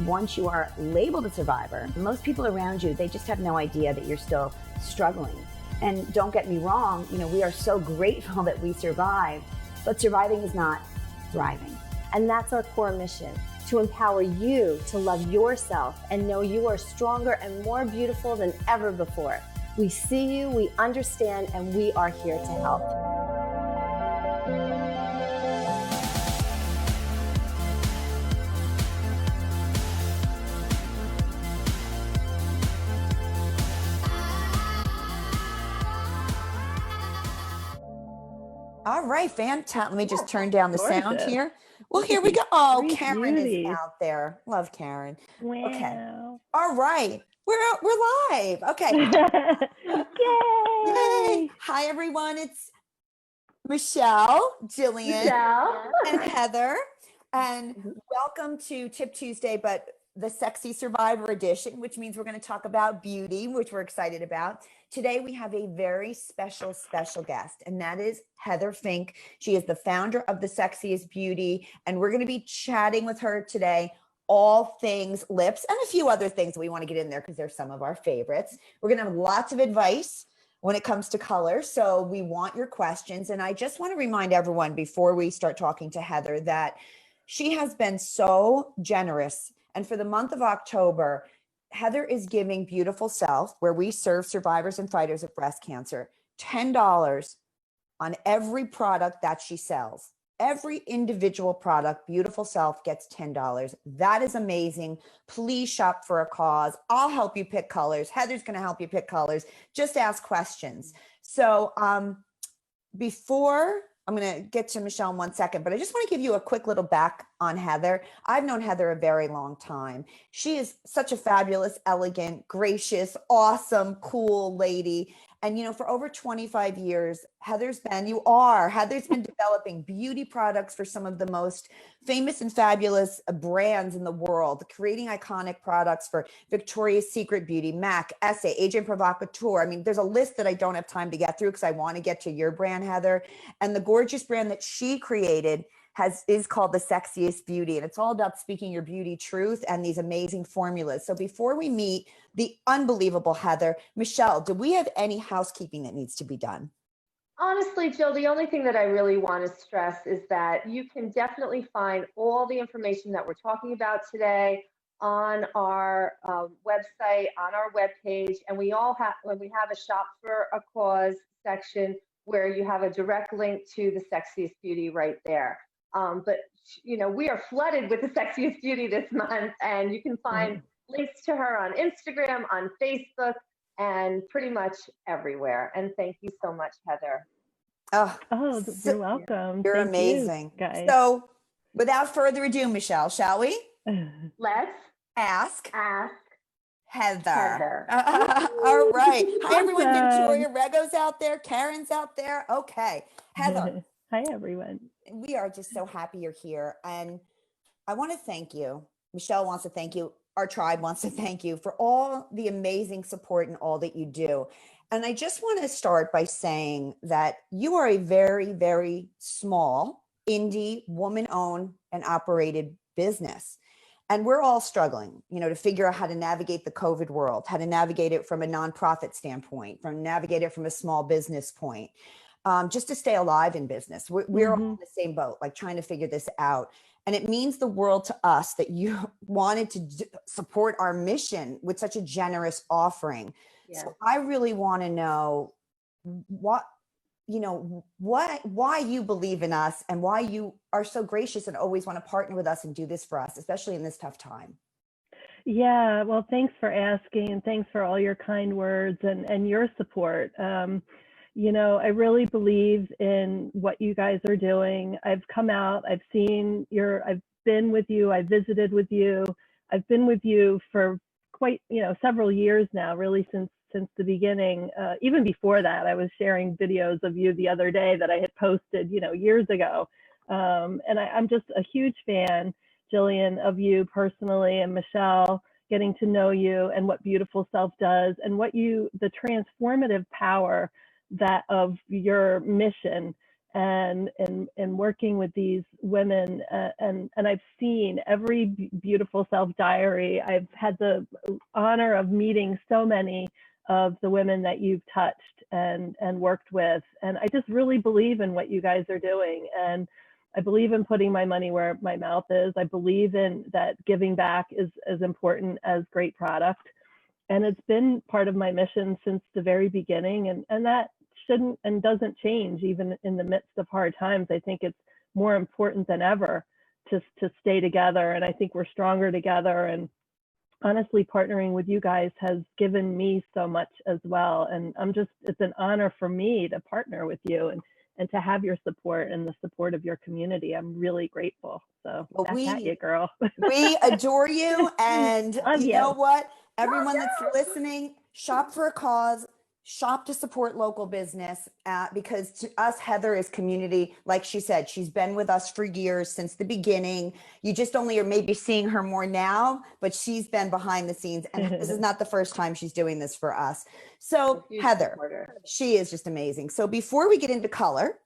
once you are labeled a survivor, most people around you, they just have no idea that you're still struggling. And don't get me wrong, we are so grateful that we survived, but surviving is not thriving. And that's our core mission, to empower you to love yourself and know you are stronger and more beautiful than ever before. We see you, we understand, and we are here to help. All right, fantastic. Let me just turn down the sound here. Well, here we go. Oh, Karen is out there. Love Karen. Wow. Okay. All right. We're live. Okay. Yay! Hi, everyone. It's Michelle, Jillian, and Heather. And welcome to Tip Tuesday, but the Sexy Survivor edition, which means we're going to talk about beauty, which we're excited about. Today, we have a very special guest, and that is Heather Fink. She is the founder of the Sexiest Beauty, and we're going to be chatting with her today, all things lips and a few other things we want to get in there because they're some of our favorites. We're going to have lots of advice when it comes to color, so we want your questions. And I just want to remind everyone before we start talking to Heather that she has been so generous. And for the month of October, Heather is giving Beautiful Self, where we serve survivors and fighters of breast cancer, $10 on every product that she sells. Every individual product, Beautiful Self gets $10. That is amazing. Please shop for a cause. I'll help you pick colors. Heather's going to help you pick colors. Just ask questions. So before I'm going to get to Michelle in 1 second, but I just want to give you a quick little back on Heather. I've known Heather a very long time. She is such a fabulous, elegant, gracious, awesome, cool lady. And, for over 25 years, Heather's been developing beauty products for some of the most famous and fabulous brands in the world, creating iconic products for Victoria's Secret Beauty, MAC, Essay, Agent Provocateur. I mean, there's a list that I don't have time to get through because I want to get to your brand, Heather. And the gorgeous brand that she created is called the Sexiest Beauty, and it's all about speaking your beauty truth and these amazing formulas. So before we meet the unbelievable Heather, Michelle, do we have any housekeeping that needs to be done? Honestly, Jill, the only thing that I really want to stress is that you can definitely find all the information that we're talking about today on our website, on our webpage, and we have a shop for a cause section where you have a direct link to the Sexiest Beauty right there. But we are flooded with the Sexiest Beauty this month, and you can find links to her on Instagram, on Facebook, and pretty much everywhere. And thank you so much, Heather. Oh, you're welcome. You're Thank amazing. You, guys. So without further ado, Michelle, shall we? Let's ask Heather. All right. Hi, everyone. Victoria Rego's out there. Karen's out there. Okay. Heather. Hi, everyone. We are just so happy you're here. And I want to thank you. Michelle wants to thank you. Our tribe wants to thank you for all the amazing support and all that you do. And I just want to start by saying that you are a very, very small, indie, woman-owned and operated business. And we're all struggling, to figure out how to navigate the COVID world, how to navigate it from a nonprofit standpoint, navigate it from a small business point. Just to stay alive in business. We're all in the same boat, like trying to figure this out. And it means the world to us that you wanted to support our mission with such a generous offering. Yeah. So I really want to know why you believe in us and why you are so gracious and always want to partner with us and do this for us, especially in this tough time. Yeah, well, thanks for asking, and thanks for all your kind words and your support. I really believe in what you guys are doing. I've come out, I've been with you, I've visited with you. I've been with you for quite, several years now, really since the beginning. Even before that, I was sharing videos of you the other day that I had posted, years ago. And I'm just a huge fan, Jillian, of you personally, and Michelle, getting to know you and what Beautiful Self does and the transformative power that of your mission and working with these women, and I've seen every beautiful self diary. I've had the honor of meeting so many of the women that you've touched and worked with, and I just really believe in what you guys are doing, and I believe in putting my money where my mouth is. I believe in that giving back is as important as great product, and it's been part of my mission since the very beginning, and that shouldn't and doesn't change even in the midst of hard times. I think it's more important than ever to stay together, and I think we're stronger together. And honestly, partnering with you guys has given me so much as well, and it's an honor for me to partner with you and to have your support and the support of your community. I'm really grateful. So Well, back at you, girl. We adore you, and Love you you. know what? Everyone that's listening, shop for a cause, shop to support local business, because to us, Heather is community. Like she said, she's been with us for years, since the beginning. You just only are maybe seeing her more now, but she's been behind the scenes, and this is not the first time she's doing this for us. So Heather, she is just amazing. So before we get into color,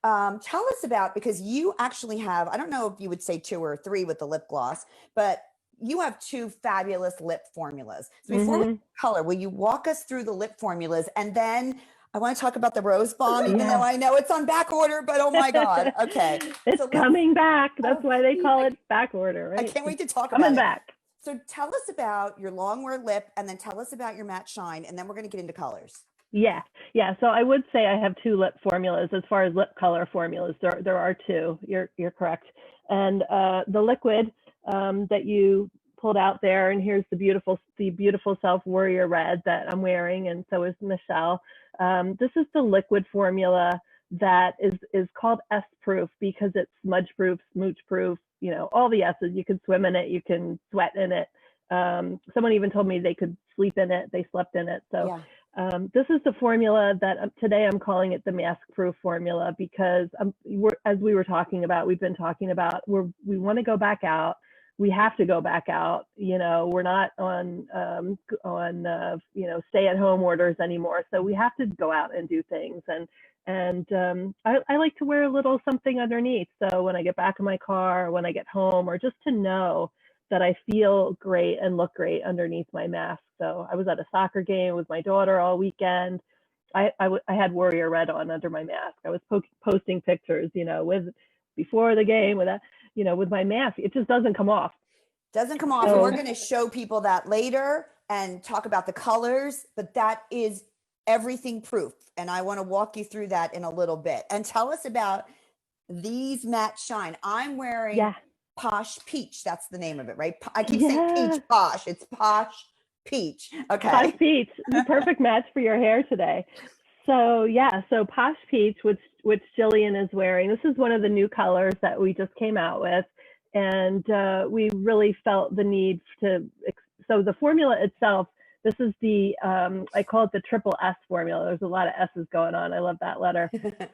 tell us about, because you actually have, I don't know if you would say 2 or 3 with the lip gloss, but you have 2 fabulous lip formulas. So before we color, will you walk us through the lip formulas? And then I want to talk about the rose balm, even though I know it's on back order, but oh my God. Okay. It's coming back. That's why they call it back order, right? I can't wait to talk about it. Coming back. So tell us about your longwear lip, and then tell us about your matte shine, and then we're going to get into colors. Yeah. So I would say I have 2 lip formulas. As far as lip color formulas, there are 2. You're correct. And the liquid that you pulled out there, and here's the beautiful Self Warrior Red that I'm wearing, and so is Michelle. This is the liquid formula that is called S-proof because it's smudge-proof, smooch-proof, all the S's. You can swim in it, you can sweat in it. Someone even told me they could sleep in it, they slept in it. So this is the formula that today I'm calling it the mask-proof formula, because as we were talking about, we've been talking about, we want to go back out. We have to go back out. We're not on stay-at-home orders anymore. So we have to go out and do things. And I like to wear a little something underneath. So when I get back in my car, when I get home, or just to know that I feel great and look great underneath my mask. So I was at a soccer game with my daughter all weekend. I had Warrior Red on under my mask. I was posting pictures, with before the game with that, with my mask. It just doesn't come off. Doesn't come off. And we're going to show people that later and talk about the colors, but that is everything proof. And I want to walk you through that in a little bit. And tell us about these matte shine. I'm wearing Posh Peach. That's the name of it, right? I keep saying peach posh. It's Posh Peach. Okay. Posh Peach, the perfect match for your hair today. So Posh Peach, which Jillian is wearing. This is one of the new colors that we just came out with, and we really felt the need to. So the formula itself, this is the I call it the triple S formula. There's a lot of S's going on. I love that letter.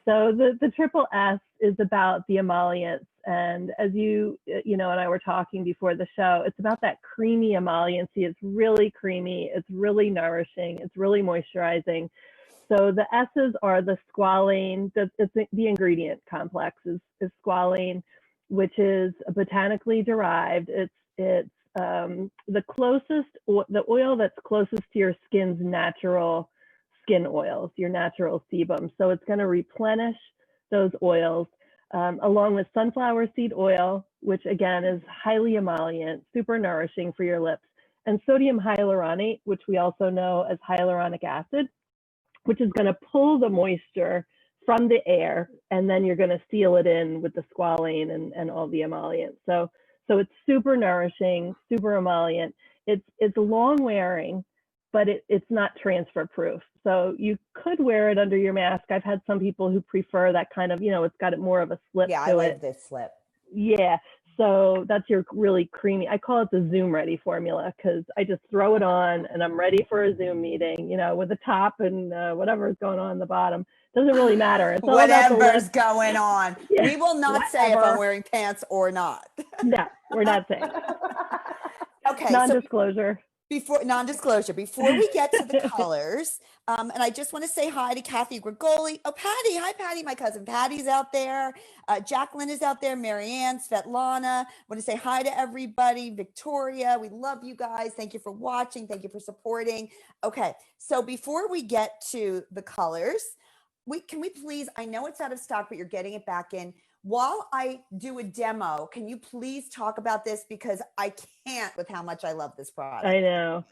So the triple S is about the emollients, and as you and I were talking before the show, it's about that creamy emolliency. It's really creamy. It's really nourishing. It's really moisturizing. So the S's are the squalane. The ingredient complex is squalane, which is botanically derived. It's the oil that's closest to your skin's natural skin oils, your natural sebum. So it's going to replenish those oils, along with sunflower seed oil, which again is highly emollient, super nourishing for your lips, and sodium hyaluronate, which we also know as hyaluronic acid, which is going to pull the moisture from the air, and then you're going to seal it in with the squalane and all the emollients. So it's super nourishing, super emollient. It's long wearing, but it's not transfer proof. So you could wear it under your mask. I've had some people who prefer that kind of, it's got more of a slip to it. Yeah, I like this slip. Yeah. So that's your really creamy, I call it the Zoom ready formula, because I just throw it on and I'm ready for a Zoom meeting, with the top and whatever's going on the bottom. Doesn't really matter. It's all whatever's going on. Yeah, we will not say if I'm wearing pants or not. No, we're not saying. Okay. Non-disclosure. before non-disclosure, before we get to the colors, and I just want to say hi to Kathy Grigoli. Oh, Patty. Hi, Patty. My cousin Patty's out there. Jacqueline is out there. Marianne, Svetlana. I want to say hi to everybody. Victoria, we love you guys. Thank you for watching. Thank you for supporting. Okay, so before we get to the colors, can we please, I know it's out of stock, but you're getting it back in. While I do a demo, can you please talk about this? Because I can't with how much I love this product. I know.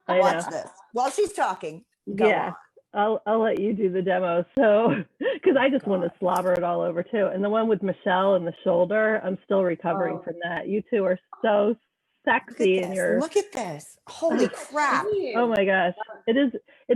Watch this. While she's talking, go on. I'll let you do the demo. So, because I just want to slobber it all over too. And the one with Michelle and the shoulder, I'm still recovering from that. You two are so sexy in your. Look at this. Holy crap. Oh my gosh. It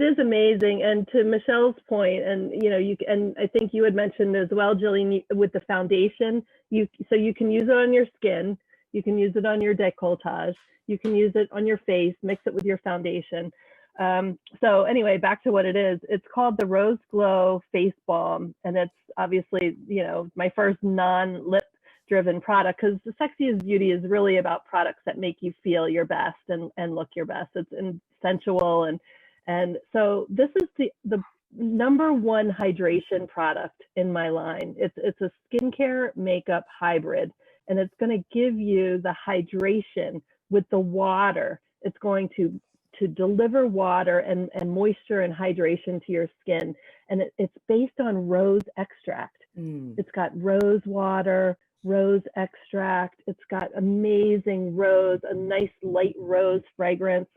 is amazing. And to Michelle's point, and and I think you had mentioned as well, Jillian, with the foundation, so you can use it on your skin, you can use it on your décolletage, you can use it on your face, mix it with your foundation. So anyway, back to what it is. It's called the Rose Glow Face Balm, and it's obviously, my first non-lip driven product, because the Sexiest Beauty is really about products that make you feel your best and look your best. It's sensual, and so this is the number one hydration product in my line. It's a skincare makeup hybrid, and it's going to give you the hydration with the water. It's going to deliver water and moisture and hydration to your skin, and it's based on rose extract. It's got rose water, rose extract. It's got amazing rose, a nice light rose fragrance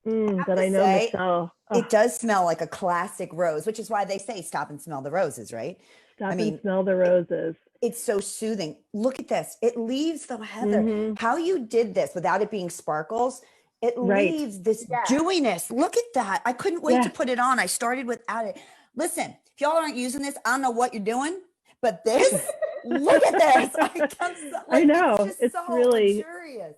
that I know Michelle. It does smell like a classic rose, which is why they say stop and smell the roses, right? Stop and smell the roses. It's so soothing. Look at this. It leaves, though, Heather, how you did this without it being sparkles. It leaves this dewiness. Look at that. I couldn't wait to put it on. I started without it. Listen, if y'all aren't using this, I don't know what you're doing, but this, look at this. I know. It's so really luxurious.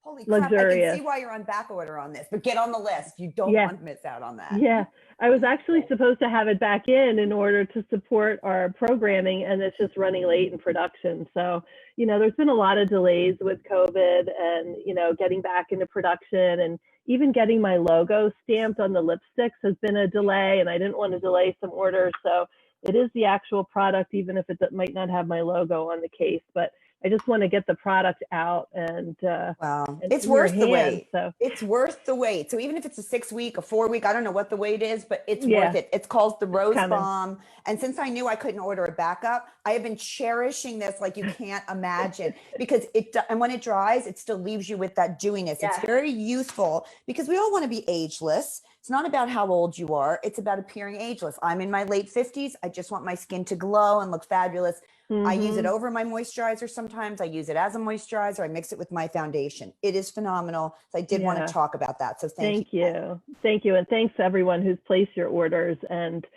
Holy crap. I can see why you're on back order on this, but get on the list. You don't want to miss out on that. Yeah. I was actually supposed to have it back in order to support our programming, and it's just running late in production. So, there's been a lot of delays with COVID and, getting back into production, and even getting my logo stamped on the lipsticks has been a delay, and I didn't want to delay some orders. So it is the actual product, even if it might not have my logo on the case, but I just want to get the product out and it's worth the wait. So it's worth the wait. So even if it's a 6 week, a 4 week, I don't know what the wait is, but it's worth it. It's called the Rose Balm. And since I knew I couldn't order a backup, I have been cherishing this like you can't imagine, because and when it dries, it still leaves you with that dewiness. It's very youthful, because we all want to be ageless. It's not about how old you are. It's about appearing ageless. I'm in my late 50s. I just want my skin to glow and look fabulous. I use it over my moisturizer sometimes. I use it as a moisturizer. I mix it with my foundation. It is phenomenal. So I did want to talk about that. So thank you. Thank you. And thanks to everyone who's placed your orders. And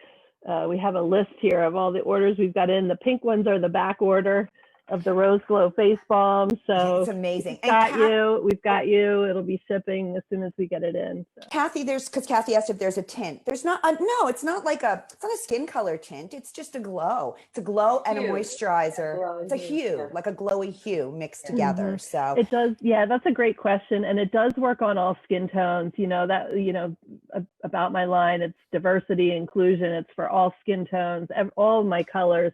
we have a list here of all the orders we've got in. The pink ones are the back order of the Rose Glow Face Balm. So it's amazing. We've got you. It'll be shipping as soon as we get it in. So. Kathy, because Kathy asked if there's a tint. There's not. No, it's not it's not a skin color tint. It's just a glow. It's a glow and a moisturizer. It's a hue, like a glowy hue mixed together. So it does. Yeah, that's a great question, and it does work on all skin tones. About my line, it's diversity, inclusion. It's for all skin tones, all of my colors.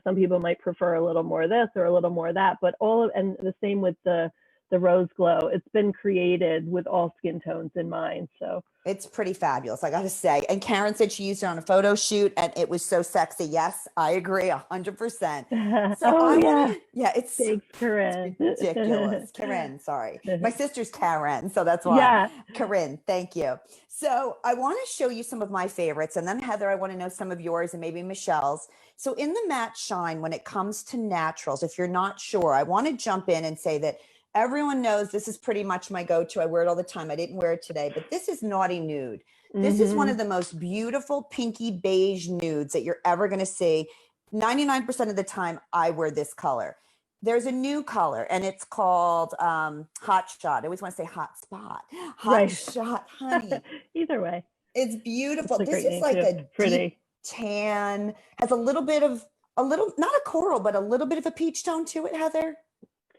Some people might prefer a little more of this or a little more of that, but and the same with the Rose Glow. It's been created with all skin tones in mind. So it's pretty fabulous, I got to say. And Karen said she used it on a photo shoot and it was so sexy. Yes, I agree 100%. So it's thanks, Karen. It's ridiculous. Karen, sorry. My sister's Karen, so that's why. Yeah. Karen, thank you. So I want to show you some of my favorites, and then Heather, I want to know some of yours and maybe Michelle's. So in the matte shine, when it comes to naturals, if you're not sure, I want to jump in and say that everyone knows this is pretty much my go-to. I wear it all the time. I didn't wear it today, but this is Naughty Nude. This is one of the most beautiful pinky beige nudes that you're ever going to see. 99% of the time, I wear this color. There's a new color, and it's called Hot Shot. I always want to say Hot Spot. Hot Shot, honey. Either way. It's beautiful. This is like a deep tan, has a little, not a coral, but a little bit of a peach tone to it, Heather.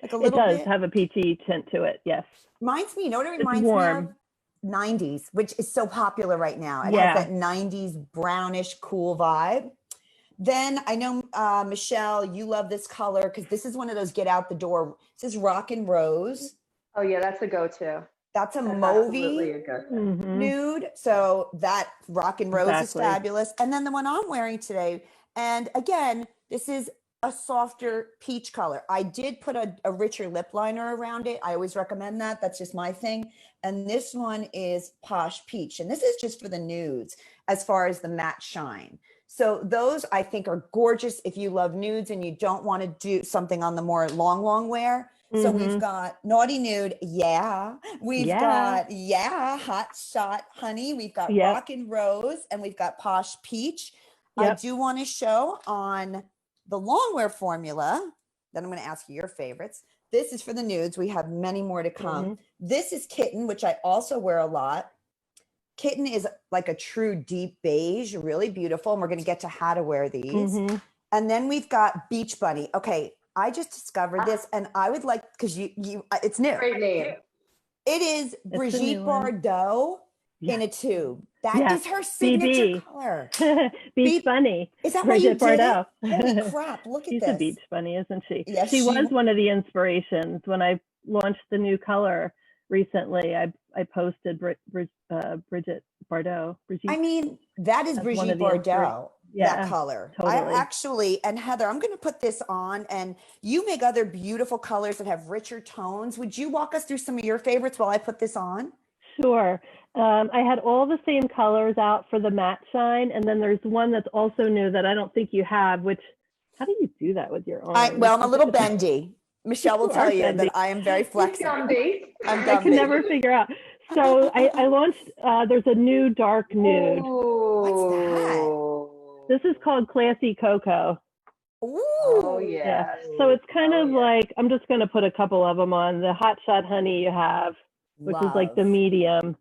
Like a It little does bit. have a peachy tint to it. Yes. Reminds me, you know what it It's reminds me of? warm. 90s, which is so popular right now. It Yeah. has that 90s brownish cool vibe. Then I know, Michelle, you love this color because this is one of those get out the door. This is Rock and Rose. Oh yeah, that's a go-to. That's a That's mauvey absolutely a go-to. Mhm. nude. So that Rock and Rose is Exactly. fabulous. And then the one I'm wearing today, and again, this is a softer peach color. I did put a richer lip liner around it. I always recommend that. That's just my thing. And this one is Posh Peach. And this is just for the nudes as far as the matte shine. So those I think are gorgeous if you love nudes and you don't want to do something on the more long wear. So we've got Naughty Nude, yeah. We've got, Hot Shot Honey. We've got Rock and Rose, and we've got Posh Peach. I do want to show on the longwear formula. Then I'm going to ask you your favorites. This is for the nudes. We have many more to come. This is Kitten, which I also wear a lot. Kitten is like a true deep beige, really beautiful. And we're going to get to how to wear these. And then we've got Beach Bunny. Okay, I just discovered this, and I would like, because it's new. Great name. It is Brigitte Bardot in a tube. That is her signature color. Beach Bunny. Is that why you Brigitte did Bardot. it? Holy crap, look at She's this. a beach bunny, isn't she? Yes, she was one of the inspirations. When I launched the new color recently, I posted Brigitte Bardot. I mean, that is Brigitte Bardot. That color. Totally. I actually, and Heather, I'm going to put this on, and you make other beautiful colors that have richer tones. Would you walk us through some of your favorites while I put this on? Sure. I had all the same colors out for the matte shine, and then there's one that's also new that I don't think you have, which, how do you do that with your arm? Well, I'm a little bendy. Michelle will tell you that I am very flexible. I'm Gumby. I can never figure out. So I launched, there's a new dark nude. What's that? This is called Classy Cocoa. Ooh. Oh, yeah. So it's kind of like, I'm just going to put a couple of them on. The Hot Shot Honey you have, which is like the medium.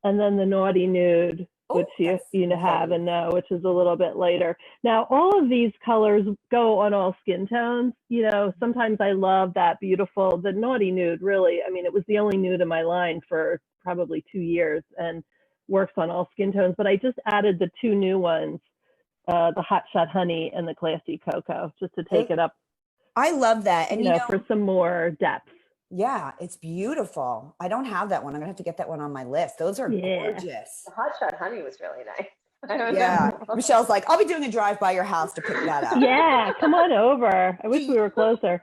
And then the Naughty Nude, which you have and know, which is a little bit later. Now, all of these colors go on all skin tones. You know, sometimes I love that beautiful, the Naughty Nude, really. I mean, it was the only nude in my line for probably 2 years and works on all skin tones. But I just added the two new ones, the Hot Shot Honey and the Classy Cocoa, just to take it up. I love that. And you know, for some more depth. Yeah, it's beautiful. I don't have that one. I'm gonna have to get that one on my list. Those are gorgeous. The Hot Shot Honey was really nice. Yeah, Michelle's like, I'll be doing a drive by your house to pick that up. Yeah, come on over. I wish we were closer.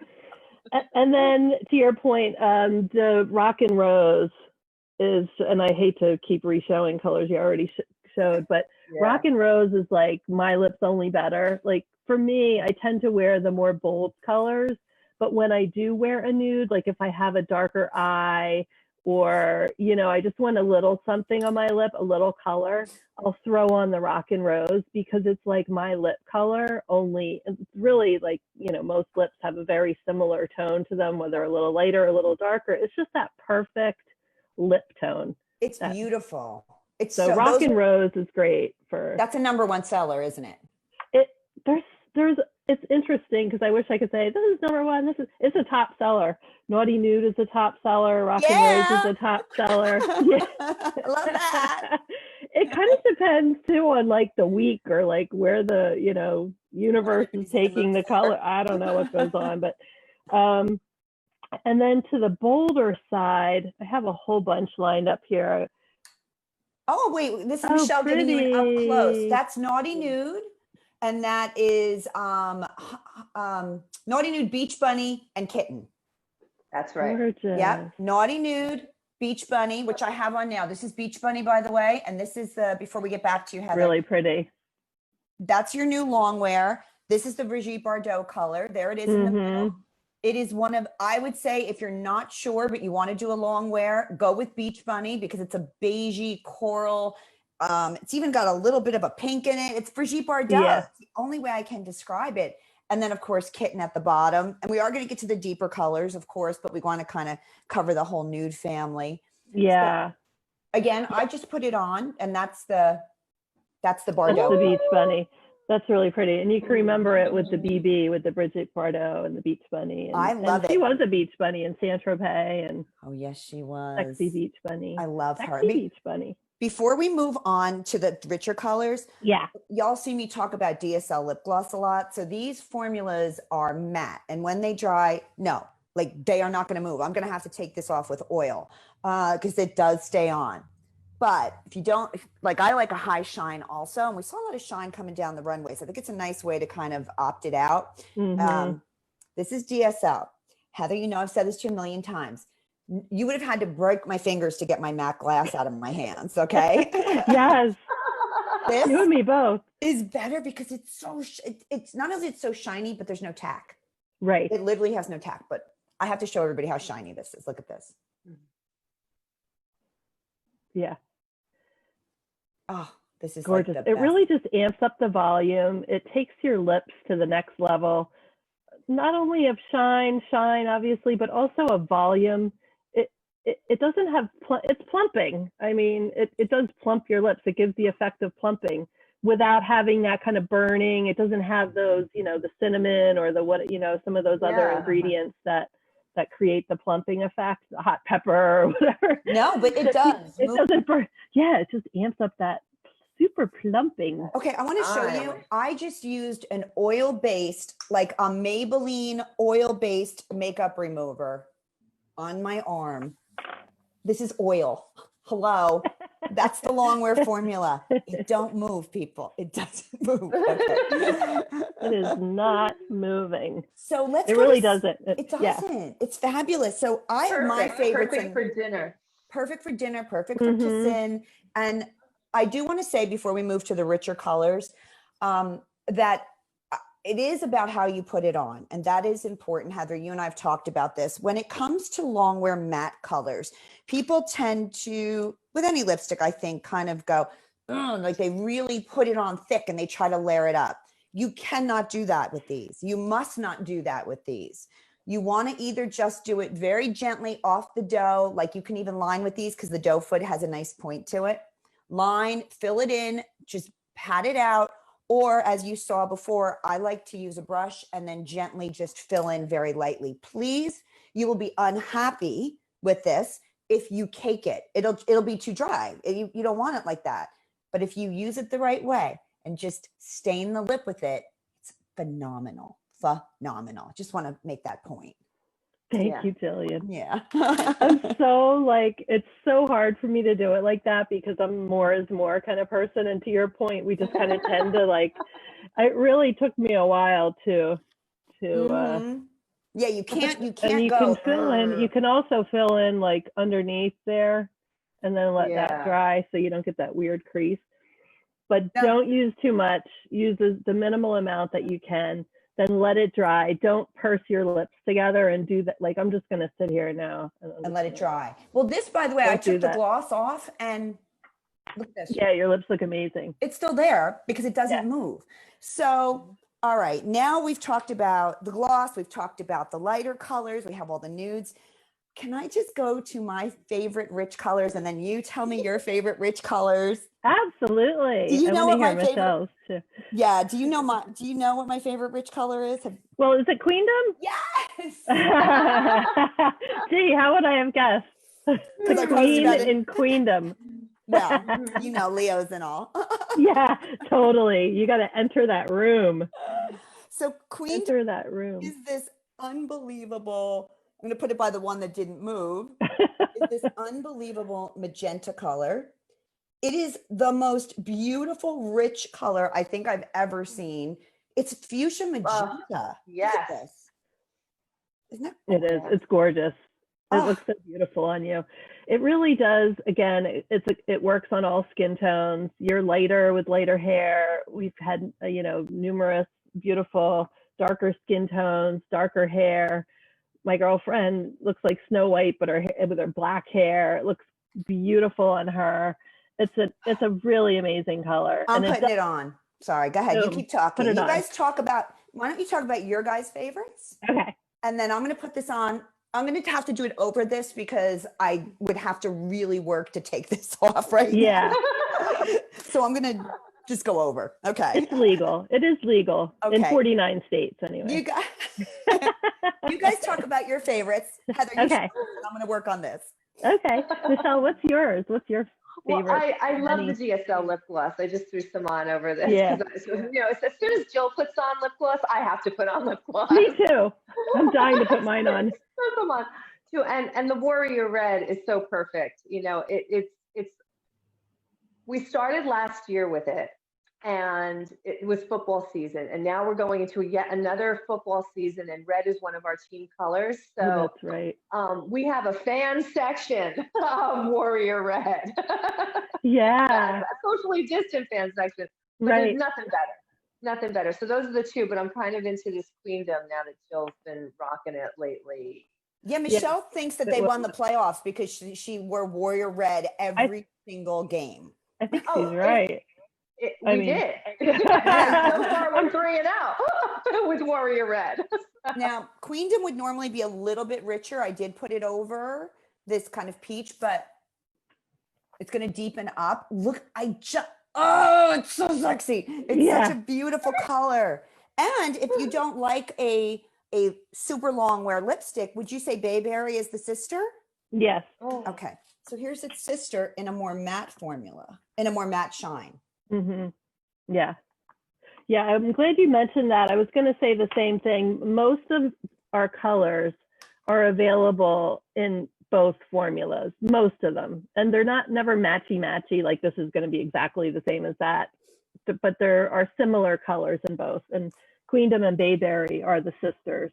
And then to your point, the Rock and Rose is, and I hate to keep re-showing colors you already showed, but Rock and Rose is like my lips only better. Like for me, I tend to wear the more bold colors. But when I do wear a nude, like if I have a darker eye or, you know, I just want a little something on my lip, a little color, I'll throw on the Rock and Rose because it's like my lip color only. It's really like, you know, most lips have a very similar tone to them, whether a little lighter, a little darker. It's just that perfect lip tone. It's beautiful. It's so Rock and Rose is great for. That's a #1 seller, isn't it? It's interesting because I wish I could say this is #1. It's a top seller. Naughty Nude is a top seller. Rock and Rose is a top seller. Yeah. I love that. It kind of depends too on like the week or like where the, you know, universe is taking the color. I don't know what goes on, but and then to the bolder side, I have a whole bunch lined up here. Oh wait, this is Michelle giving you an up close. That's Naughty Nude. And that is Naughty Nude, Beach Bunny, and Kitten. That's right. Gorgeous. Yep. Naughty Nude, Beach Bunny, which I have on now. This is Beach Bunny, by the way. And this is before we get back to you, Heather. Really pretty. That's your new long wear. This is the Brigitte Bardot color. There it is in the middle. It is one of, I would say, if you're not sure, but you want to do a long wear, go with Beach Bunny because it's a beigey coral. It's even got a little bit of a pink in it. It's Brigitte Bardot. Yeah. It's the only way I can describe it. And then, of course, Kitten at the bottom. And we are going to get to the deeper colors, of course, but we want to kind of cover the whole nude family. Yeah. So, again, I just put it on, and that's the Bardot. That's the Beach Bunny. That's really pretty. And you can remember it with the BB, with the Bridget Bardot and the Beach Bunny. And, I love and it. she was a beach bunny in Saint-Tropez and Oh, yes, she was. Sexy Beach Bunny. I love Sexy her. Beach Bunny. Before we move on to the richer colors, Yeah. y'all see me talk about DSL lip gloss a lot. So these formulas are matte. And when they dry, no, like they are not going to move. I'm going to have to take this off with oil because it does stay on. But if you don't, like I like a high shine also. And we saw a lot of shine coming down the runway. So I think it's a nice way to kind of opt it out. This is DSL. Heather, you know, I've said this to you a million times. You would have had to break my fingers to get my matte glass out of my hands. Okay. Yes. This You and me both. is better because it's so, it's not only it's so shiny, but there's no tack. Right. It literally has no tack, but I have to show everybody how shiny this is. Look at this. Yeah. Oh, this is Gorgeous. Like the It best. really just amps up the volume. It takes your lips to the next level, not only of shine, obviously, but also of volume. It doesn't have, it's plumping. I mean, it does plump your lips. It gives the effect of plumping without having that kind of burning. It doesn't have those, you know, the cinnamon or the, what, you know, some of those other ingredients that create the plumping effect, the hot pepper or whatever. No, but it does. It doesn't burn. Yeah, it just amps up that super plumping. Okay, I want to show you. I just used an oil-based, like a Maybelline oil-based makeup remover on my arm. This is oil. Hello. That's the Longwear formula. It don't move, people. It doesn't move. Okay. It is not moving. So let's. It really doesn't. It doesn't. Yeah. It's fabulous. So I have my favorites. Perfect for dinner. Perfect for dinner. Perfect for kissing. And I do want to say before we move to the richer colors, that it is about how you put it on. And that is important. Heather, you and I have talked about this. When it comes to Longwear matte colors, people tend to, with any lipstick, I think, kind of go, like they really put it on thick and they try to layer it up. You cannot do that with these. You must not do that with these. You want to either just do it very gently off the dough, like you can even line with these because the dough foot has a nice point to it. Line, fill it in, just pat it out. Or as you saw before, I like to use a brush and then gently just fill in very lightly. Please, you will be unhappy with this if you cake it. It'll be too dry. You don't want it like that. But if you use it the right way and just stain the lip with it, it's phenomenal. Phenomenal. Just want to make that point. Thank you, Jillian. Yeah. I'm so like, it's so hard for me to do it like that because I'm more is more kind of person. And to your point, we just kind of tend to like, it really took me a while to yeah, you can't and you go. Can fill in, you can also fill in like underneath there and then let that dry so you don't get that weird crease. But don't use too much. Use the minimal amount that you can. Then let it dry. Don't purse your lips together and do that. Like, I'm just going to sit here now. And let it dry. Well, this, by the way, I took the gloss off and look at this. Yeah, your lips look amazing. It's still there because it doesn't move. So, all right. Now we've talked about the gloss. We've talked about the lighter colors. We have all the nudes. Can I just go to my favorite rich colors and then you tell me your favorite rich colors? Absolutely. Do you know what my favorite? Too. Yeah. Do you know what my favorite rich color is? Well, is it Queendom? Yes. Gee, how would I have guessed? The Queen in Queendom. Well, you know, Leos and all. Yeah, totally. You got to enter that room. So Queendom enter that room. Is this unbelievable, I'm going to put it by the one that didn't move. It's this unbelievable magenta color. It is the most beautiful, rich color I think I've ever seen. It's fuchsia magenta. Yes. Isn't it? It is. It's gorgeous. It looks so beautiful on you. It really does. Again, it works on all skin tones. You're lighter with lighter hair. We've had, numerous beautiful darker skin tones, darker hair. My girlfriend looks like Snow White, but with her black hair, it looks beautiful on her. It's a really amazing color. I'm putting it on. Sorry, go ahead. You keep talking. You guys why don't you talk about your guys' favorites? Okay. And then I'm going to put this on. I'm going to have to do it over this because I would have to really work to take this off right now. Yeah. So I'm going to just go over. Okay. It's legal. It is legal in Okay. 49 states anyway. You guys, you guys talk about your favorites. Heather, you Okay. I'm going to work on this. Okay. Michelle, what's yours? What's your Well, favorite? I love the DSL lip gloss. I just threw some on over this. Yeah. 'Cause as soon as Jill puts on lip gloss, I have to put on lip gloss. Me too. I'm dying to put mine on. Put them on too. And the Warrior Red is so perfect. It's we started last year with it, and it was football season, and now we're going into yet another football season, and red is one of our team colors. So That's right. we have a fan section of Warrior Red. Yeah. A socially distant fan section, but Right. there's nothing better. So those are the two, but I'm kind of into this queendom now that Jill's been rocking it lately. Yeah, Michelle thinks that they won the playoffs because she wore Warrior Red every single game. I think she's right. We did. So far, we're 3-0 with Warrior Red. Now, Queendom would normally be a little bit richer. I did put it over this kind of peach, but it's going to deepen up. Look, it's so sexy. It's such a beautiful color. And if you don't like a super long wear lipstick, would you say Bayberry is the sister? Yes. Okay. So here's its sister in a more matte formula, in a more matte shine. Mm-hmm. Yeah. Yeah, I'm glad you mentioned that. I was going to say the same thing. Most of our colors are available in both formulas, most of them. And they're never matchy, like this is going to be exactly the same as that. But there are similar colors in both. And Queendom and Bayberry are the sisters.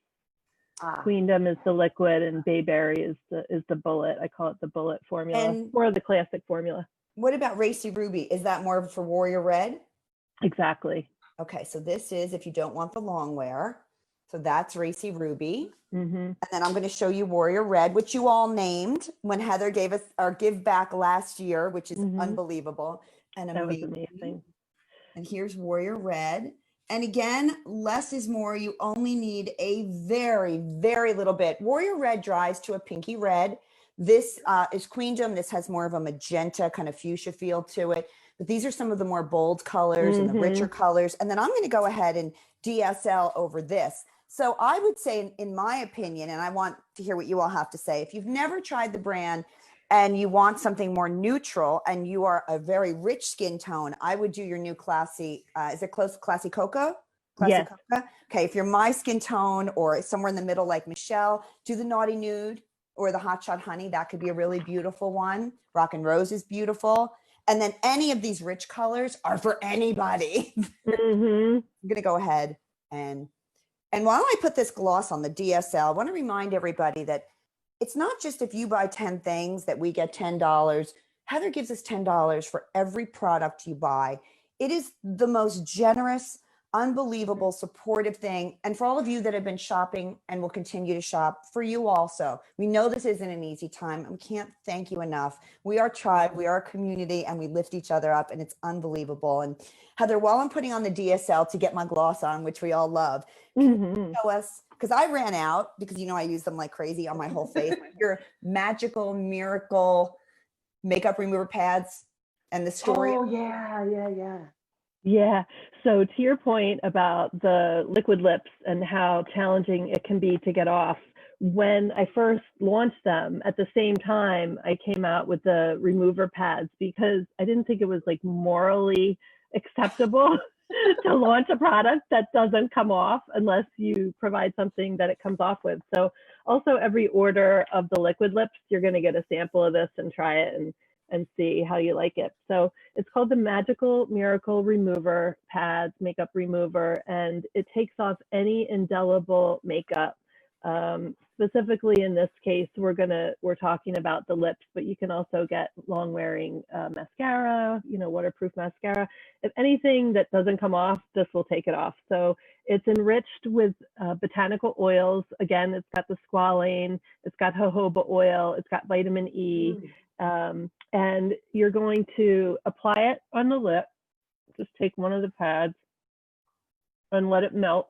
Queendom is the liquid and Bayberry is the bullet. I call it the bullet formula, or the classic formula. What about Racy Ruby? Is that more for Warrior Red? Exactly. Okay, so this is if you don't want the long wear. So that's Racy Ruby. Mm-hmm. And then I'm going to show you Warrior Red, which you all named when Heather gave us our give back last year, which is unbelievable and amazing. That was amazing. And here's Warrior Red. And again, less is more. You only need a very, very little bit. Warrior Red dries to a pinky red. This is Queendom. This has more of a magenta kind of fuchsia feel to it. But these are some of the more bold colors and the richer colors. And then I'm going to go ahead and DSL over this. So I would say, in my opinion, and I want to hear what you all have to say, if you've never tried the brand and you want something more neutral and you are a very rich skin tone, I would do your new Classy, is it Classy Cocoa? Yes. Cocoa? Okay, if you're my skin tone or somewhere in the middle like Michelle, do the Naughty Nude or the Hot Shot Honey. That could be a really beautiful one. Rock and Rose is beautiful. And then any of these rich colors are for anybody. I'm gonna go ahead and while I put this gloss on the DSL, I want to remind everybody that it's not just if you buy 10 things that we get $10. Heather gives us $10 for every product you buy. It is the most generous, unbelievable, supportive thing. And for all of you that have been shopping and will continue to shop, for you also, we know this isn't an easy time and we can't thank you enough. We are a tribe, we are a community, and we lift each other up, and it's unbelievable. And Heather, while I'm putting on the DSL to get my gloss on, which we all love, can you show us, because I ran out, because I use them like crazy on my whole face, your magical miracle makeup remover pads and the story. Oh, yeah. Yeah. So to your point about the liquid lips and how challenging it can be to get off, when I first launched them, at the same time, I came out with the remover pads because I didn't think it was like morally acceptable to launch a product that doesn't come off unless you provide something that it comes off with. So also every order of the liquid lips, you're going to get a sample of this and try it and see how you like it. So it's called the Magical Miracle Remover Pads, makeup remover, and it takes off any indelible makeup. Specifically in this case, we're talking about the lips, but you can also get long wearing mascara, waterproof mascara. If anything that doesn't come off, this will take it off. So it's enriched with botanical oils. Again, it's got the squalane, it's got jojoba oil, it's got vitamin E. And you're going to apply it on the lip. Just take one of the pads and let it melt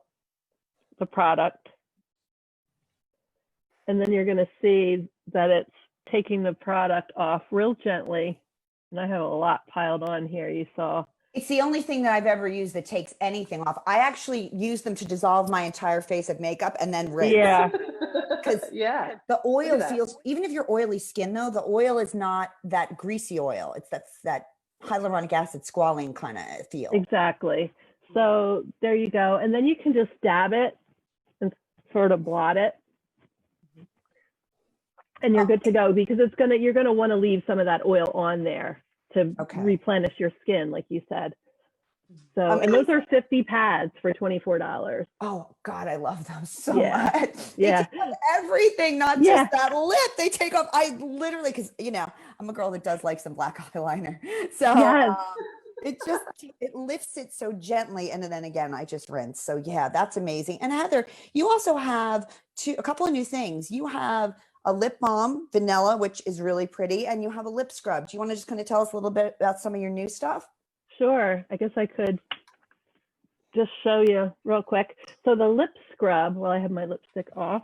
the product. And then you're going to see that it's taking the product off real gently. And I have a lot piled on here, you saw. It's the only thing that I've ever used that takes anything off. I actually use them to dissolve my entire face of makeup and then rinse. Yeah. Because Yeah. the oil feels, even if you're oily skin though, the oil is not that greasy oil. It's that hyaluronic acid squalene kind of feel. Exactly. So there you go. And then you can just dab it and sort of blot it. And you're good to go, because you're gonna want to leave some of that oil on there to replenish your skin, like you said. So, and those are 50 pads for $24. Oh God, I love them so Yeah. much. Yeah. They take off everything, not just that lip. They take off, I literally, because I'm a girl that does like some black eyeliner. So it lifts it so gently. And then again, I just rinse. So yeah, that's amazing. And Heather, you also have a couple of new things. You have a lip balm, vanilla, which is really pretty. And you have a lip scrub. Do you want to just kind of tell us a little bit about some of your new stuff? Sure. I guess I could just show you real quick. So the lip scrub, well, I have my lipstick off.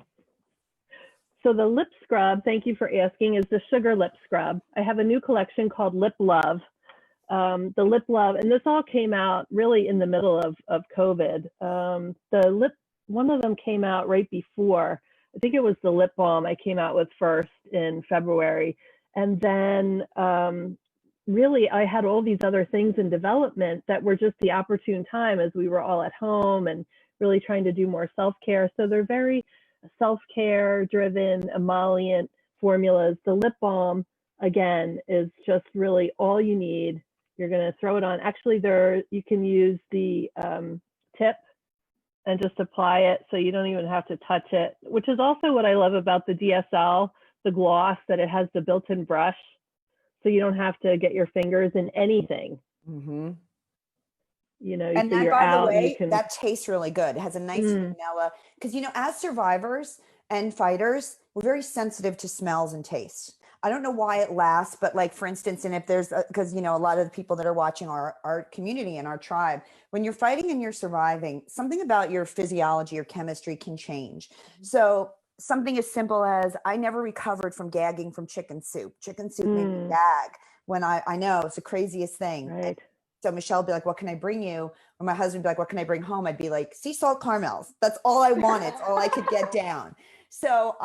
So the lip scrub, thank you for asking, is the sugar lip scrub. I have a new collection called Lip Love. The Lip Love, and this all came out really in the middle of COVID. One of them came out right before. I think it was the lip balm I came out with first in February. And then really I had all these other things in development that were just the opportune time as we were all at home and really trying to do more self-care. So they're very self-care driven emollient formulas. The lip balm, again, is just really all you need. You're going to throw it on. Actually, you can use the tip and just apply it, so you don't even have to touch it, which is also what I love about the DSL, the gloss, that it has the built-in brush, so you don't have to get your fingers in anything. Mm-hmm. And that, by the way, that tastes really good. It has a nice vanilla, because as survivors and fighters, we're very sensitive to smells and tastes. I don't know why it lasts, but like, for instance, and if there's, because, a lot of the people that are watching our community and our tribe, when you're fighting and you're surviving, something about your physiology or chemistry can change. So something as simple as, I never recovered from gagging from chicken soup. Chicken soup made me gag when I know it's the craziest thing. Right. So Michelle would be like, what can I bring you? Or my husband would be like, what can I bring home? I'd be like, sea salt caramels. That's all I wanted. It's all I could get down. So,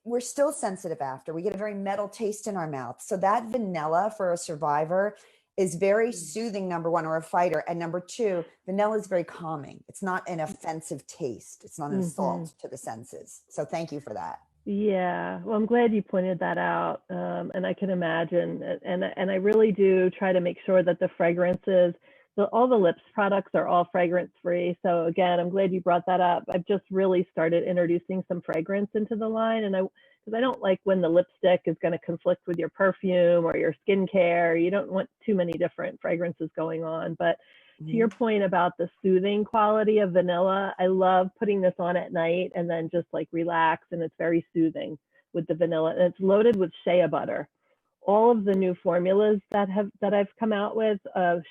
we're still sensitive after. We get a very metal taste in our mouth. So that vanilla for a survivor is very soothing, number one, or a fighter. And number two, vanilla is very calming. It's not an offensive taste. It's not an assault to the senses. So thank you for that. Yeah, well, I'm glad you pointed that out. And I can imagine, and I really do try to make sure that the fragrances, all the lips products are all fragrance free. So again, I'm glad you brought that up. I've just really started introducing some fragrance into the line, and because I don't like when the lipstick is going to conflict with your perfume or your skincare. You don't want too many different fragrances going on. But to your point about the soothing quality of vanilla, I love putting this on at night and then just like relax, and it's very soothing with the vanilla. And it's loaded with shea butter. All of the new formulas that I've come out with,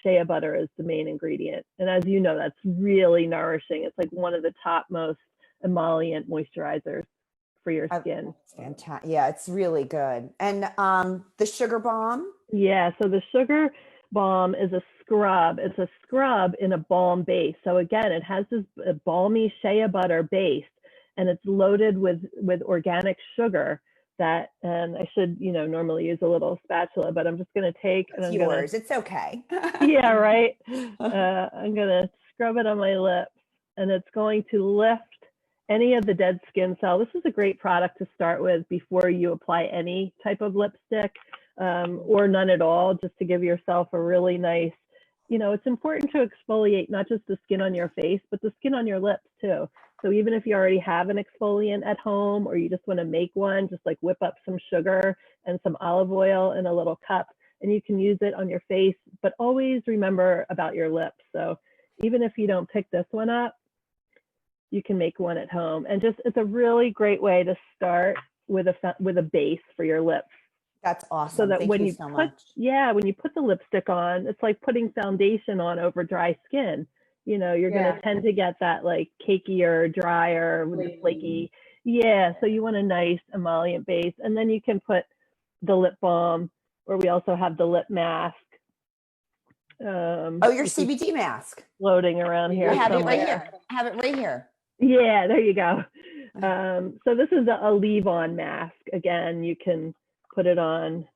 shea butter is the main ingredient. And as you know, that's really nourishing. It's like one of the top most emollient moisturizers for your skin. It's fantastic. Yeah, it's really good. And the sugar balm? Yeah, so the sugar balm is a scrub. It's a scrub in a balm base. So again, it has this balmy shea butter base, and it's loaded with organic sugar. And I should, normally use a little spatula, but I'm just going to take. It's yours. It's okay. Yeah, right. I'm going to scrub it on my lips, and it's going to lift any of the dead skin cell. This is a great product to start with before you apply any type of lipstick, or none at all, just to give yourself a really nice, it's important to exfoliate not just the skin on your face, but the skin on your lips too. So even if you already have an exfoliant at home, or you just want to make one, just like whip up some sugar and some olive oil in a little cup, and you can use it on your face, but always remember about your lips. So even if you don't pick this one up, you can make one at home. And it's a really great way to start with a base for your lips. That's awesome. So that Thank when you so much. when you put the lipstick on, it's like putting foundation on over dry skin. You're going to tend to get that like cakier, drier, with the flaky. Yeah. So you want a nice emollient base. And then you can put the lip balm, or we also have the lip mask. Oh, your this is CBD mask. floating around here I have it right somewhere. here. I have it right here. Yeah, there you go. So this is a leave-on mask. Again, you can put it on,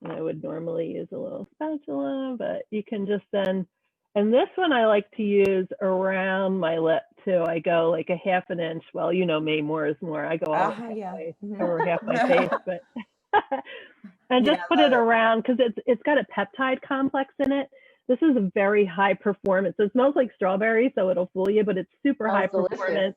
and I would normally use a little spatula, but you can just then, and this one I like to use around my lip too. I go like a half an inch. Well, you know me, more is more. I go all halfway, over half my face, but and just put it around because it's got a peptide complex in it. This is a very high performance. It smells like strawberry, so it'll fool you, but it's super high performance.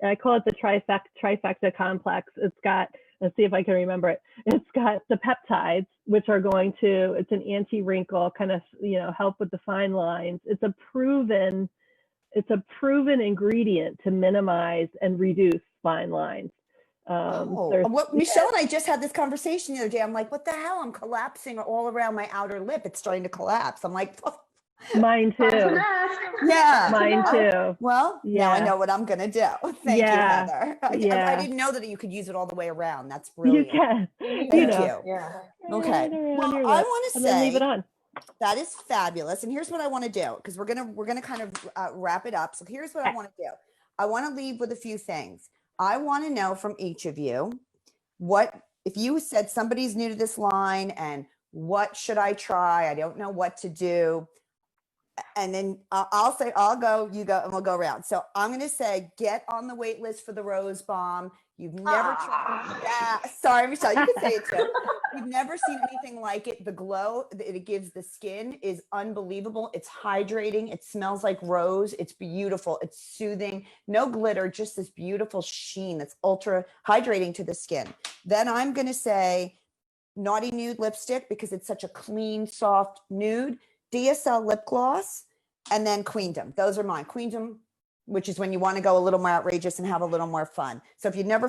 I call it the trifecta complex. It's got, let's see if I can remember it. It's got the peptides, which are going to, it's an anti-wrinkle, kind of, you know, help with the fine lines. It's a proven ingredient to minimize and reduce fine lines. Michelle and I just had this conversation the other day. I'm like, what the hell? I'm collapsing all around my outer lip. It's starting to collapse. I'm like, oh. Mine too. Yeah. Mine too. Well, now I know what I'm going to do. Thank you, Heather. I didn't know that you could use it all the way around. That's brilliant. You can. Thank you. Yeah. Okay. Well, I want to say, leave it on. That is fabulous. And here's what I want to do, because we're gonna kind of wrap it up. So here's what I want to do. I want to leave with a few things. I want to know from each of you, what if you said somebody's new to this line and what should I try? I don't know what to do. And then I'll say, I'll go, you go, and we'll go around. So I'm going to say, get on the wait list for the Rose Bomb. You've never tried. Yeah, sorry, Michelle, you can say it too. You've never seen anything like it. The glow that it gives the skin is unbelievable. It's hydrating. It smells like rose. It's beautiful. It's soothing. No glitter, just this beautiful sheen that's ultra hydrating to the skin. Then I'm going to say Naughty Nude lipstick, because it's such a clean, soft nude. DSL lip gloss, and then Queendom. Those are mine. Queendom, which is when you want to go a little more outrageous and have a little more fun. So if you never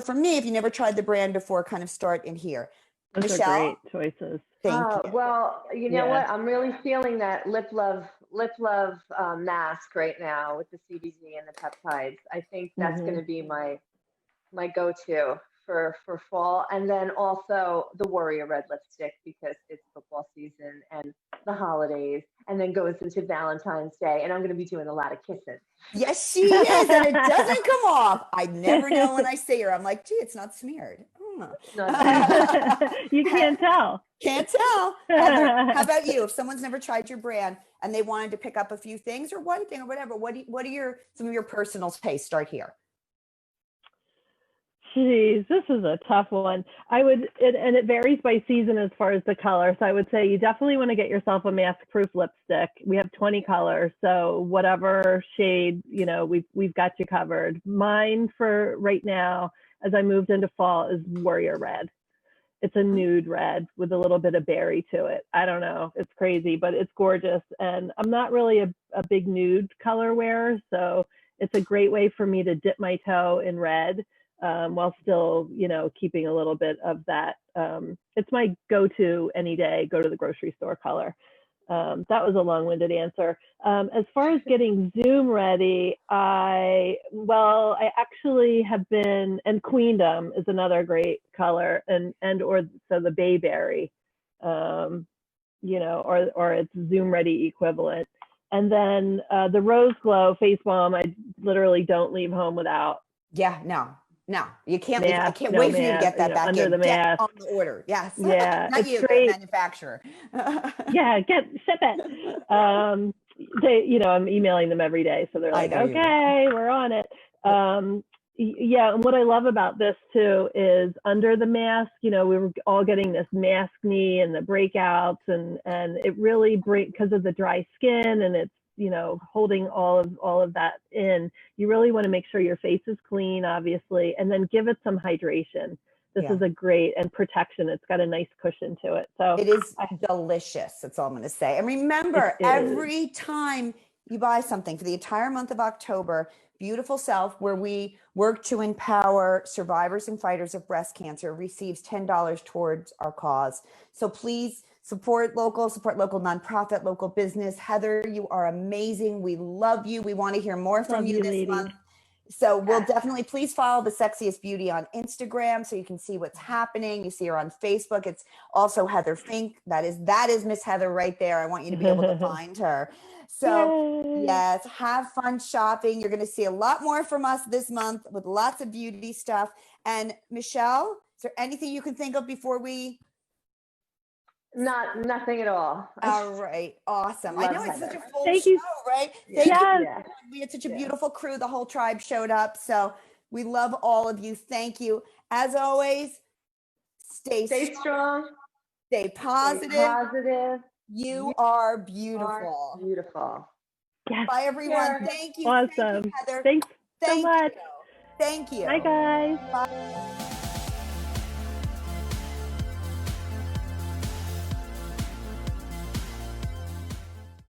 tried the brand before, kind of start in here. Those Michelle? are great choices. Thank you. Well, you know what? I'm really feeling that lip love mask right now with the CBD and the peptides. I think that's going to be my go-to for fall. And then also the Warrior Red lipstick, because it's football season and the holidays, and then goes into Valentine's Day, and I'm going to be doing a lot of kissing. Yes, she is, and it doesn't come off. I never know when I see her. I'm like, gee, it's not smeared. You can't tell. Can't tell. Heather, how about you? If someone's never tried your brand and they wanted to pick up a few things or one thing or whatever, what are some of your personal tastes? Start here. Geez, this is a tough one. And it varies by season as far as the color. So I would say you definitely want to get yourself a mask-proof lipstick. We have 20 colors, so whatever shade, you know, we've got you covered. Mine for right now, as I moved into fall, is Warrior Red. It's a nude red with a little bit of berry to it. I don't know, it's crazy, but it's gorgeous. And I'm not really a big nude color wearer, so it's a great way for me to dip my toe in red. While still, you know, keeping a little bit of that. It's my go-to any day, go to the grocery store color. That was a long-winded answer. As far as getting Zoom ready, I actually have been, and Queendom is another great color, or the Bayberry, you know, or its Zoom ready equivalent. And then the Rose Glow face balm, I literally don't leave home without. Yeah, no, you can't leave. I can't wait for you to get that back under in. the mask. On the order. Yes. Yeah. Not you, the manufacturer. Yeah, ship it. I'm emailing them every day. So they're like, okay, we're on it. Yeah, and what I love about this too is under the mask, you know, we were all getting this maskne and the breakouts and it really because of the dry skin and it's, you know, holding all of that in. You really want to make sure your face is clean, obviously, and then give it some hydration. This is a great, and protection. It's got a nice cushion to it. So it is delicious. That's all I'm going to say. And remember, every time you buy something for the entire month of October, Beautiful Self, where we work to empower survivors and fighters of breast cancer, receives $10 towards our cause. So please support local nonprofit, local business. Heather, you are amazing. We love you. We want to hear more from you this month. So we'll definitely, please follow the Sexiest Beauty on Instagram so you can see what's happening. You see her on Facebook. It's also Heather Fink. That is Miss Heather right there. I want you to be able to find her. So Yay. yes, have fun shopping. You're going to see a lot more from us this month with lots of beauty stuff. And Michelle, is there anything you can think of before we? Nothing at all. All right, awesome. I know it's such a full Thank show, you. right? Thank you. Yeah. We had such a beautiful crew. The whole tribe showed up. So we love all of you. Thank you. As always, stay strong. Stay positive. Stay positive. You are beautiful. Beautiful. Yes. Bye, everyone. Yeah. Thank you. Awesome. Thank you, Heather. Thanks so much. Thank you. Bye, guys. Bye.